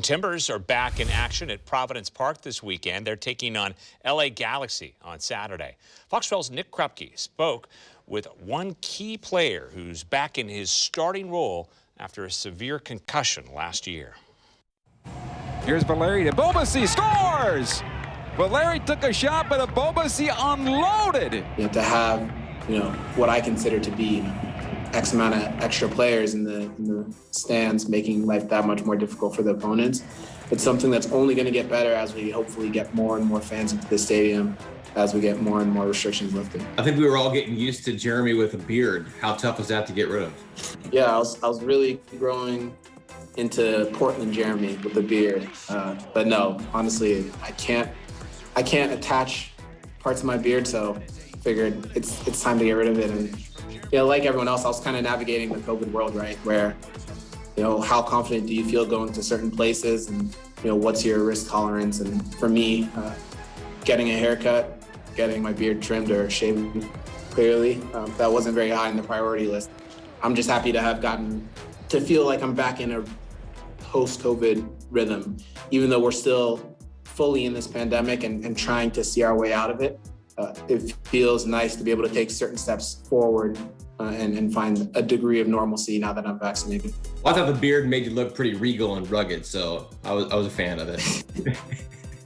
Timbers are back in action at Providence Park this weekend. They're taking on LA Galaxy on Saturday. Fox 12's Nick Krupke spoke with one key player who's back in his starting role after a severe concussion last year. Here's Valeri. Ebobisse scores! Valeri took a shot, but Ebobisse unloaded. You have to have, what I consider to be X amount of extra players in the stands, making life that much more difficult for the opponents. It's something that's only going to get better as we hopefully get more and more fans into the stadium, as we get more and more restrictions lifted. I think we were all getting used to Jeremy with a beard. How tough was that to get rid of? Yeah, I was really growing into Portland Jeremy with the beard. But no, honestly, I can't attach parts of my beard, so I figured it's time to get rid of it. And like everyone else, I was kind of navigating the COVID world, right? Where, how confident do you feel going to certain places, and what's your risk tolerance? And for me, getting a haircut, getting my beard trimmed or shaved clearly, that wasn't very high on the priority list. I'm just happy to have gotten to feel like I'm back in a post-COVID rhythm, even though we're still fully in this pandemic and trying to see our way out of it. It feels nice to be able to take certain steps forward and find a degree of normalcy now that I'm vaccinated. Well, I thought the beard made you look pretty regal and rugged, so I was a fan of it.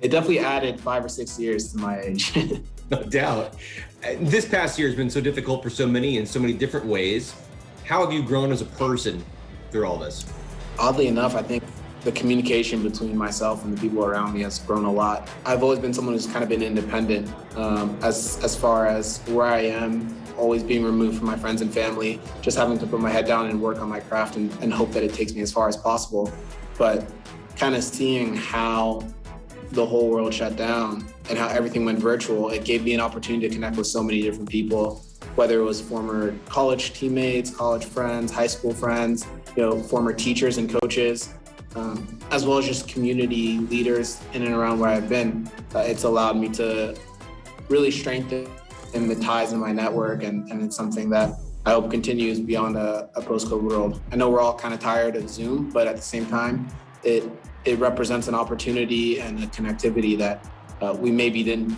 It definitely added 5 or 6 years to my age. No doubt. This past year has been so difficult for so many in so many different ways. How have you grown as a person through all this? Oddly enough, I think the communication between myself and the people around me has grown a lot. I've always been someone who's kind of been independent as far as where I am, always being removed from my friends and family, just having to put my head down and work on my craft and hope that it takes me as far as possible. But kind of seeing how the whole world shut down and how everything went virtual, it gave me an opportunity to connect with so many different people, whether it was former college teammates, college friends, high school friends, former teachers and coaches, as well as just community leaders in and around where I've been. It's allowed me to really strengthen the ties in my network, and it's something that I hope continues beyond a post-COVID world. I know we're all kind of tired of Zoom, but at the same time, it represents an opportunity and a connectivity that we maybe didn't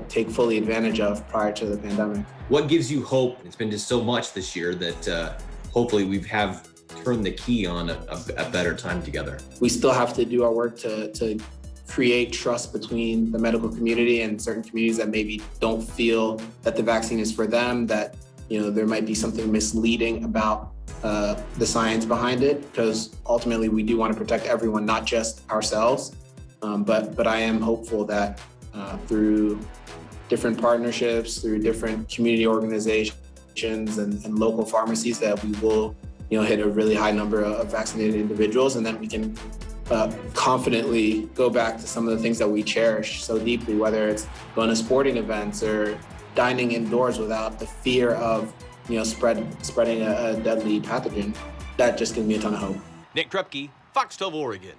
take fully advantage of prior to the pandemic. What gives you hope? It's been just so much this year that hopefully we have turned the key on a better time together. We still have to do our work to create trust between the medical community and certain communities that maybe don't feel that the vaccine is for them, that there might be something misleading about the science behind it, because ultimately we do want to protect everyone, not just ourselves. But I am hopeful that through different partnerships, through different community organizations and local pharmacies, that we will hit a really high number of vaccinated individuals, and then we can confidently go back to some of the things that we cherish so deeply, whether it's going to sporting events or dining indoors without the fear of spreading a deadly pathogen. That just gives me a ton of hope. Nick Krupke, Fox 12 Oregon.